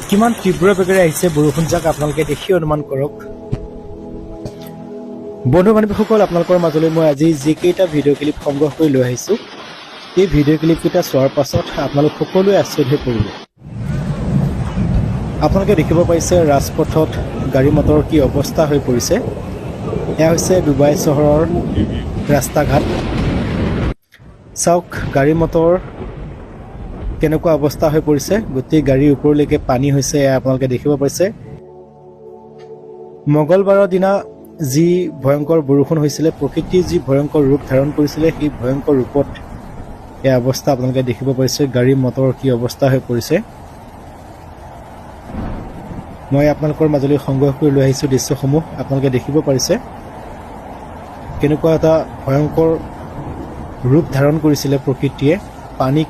কিমান তীব্ৰ বেগেৰে আহিছে বৰষুণজাক আপোনালোকে দেখি অনুমান কৰক। বন্ধু বান্ধৱীসকল, আপোনালোকৰ মাজলৈ মই আজি যিকেইটা ভিডিঅ' ক্লিপ সংগ্ৰহ কৰি লৈ আহিছোঁ, এই ভিডিঅ' ক্লিপকেইটা চোৱাৰ পাছত আপোনালোক সকলোৱে আচৰিত হৈ পৰিব। আপোনালোকে দেখিব পাইছে ৰাজপথত গাড়ী মটৰৰ কি অৱস্থা হৈ পৰিছে। এয়া হৈছে ডুবাই চহৰৰ ৰাস্তা ঘাট। চাওক গাড়ী মটৰ কেনেকুৱা অৱস্থা হৈ পৰিছে, গোটেই গাড়ীৰ ওপৰলৈকে পানী হৈছে। এয়া আপোনালোকে দেখিব পাইছে। মঙলবাৰৰ দিনা যি ভয়ংকৰ বৰষুণ হৈছিলে, প্ৰকৃতিয়ে যি ভয়ংকৰ ৰূপ ধাৰণ কৰিছিলে, সেই ভয়ংকৰ ৰূপত এই অৱস্থা আপোনালোকে দেখিব পাইছে। গাড়ী মটৰৰ কি অৱস্থা হৈ পৰিছে। মই আপোনালোকৰ মাজলৈ সংগ্ৰহ কৰি লৈ আহিছোঁ দৃশ্যসমূহ। আপোনালোকে দেখিব পাৰিছে কেনেকুৱা এটা ভয়ংকৰ ৰূপ ধাৰণ কৰিছিলে প্ৰকৃতিয়ে। পানী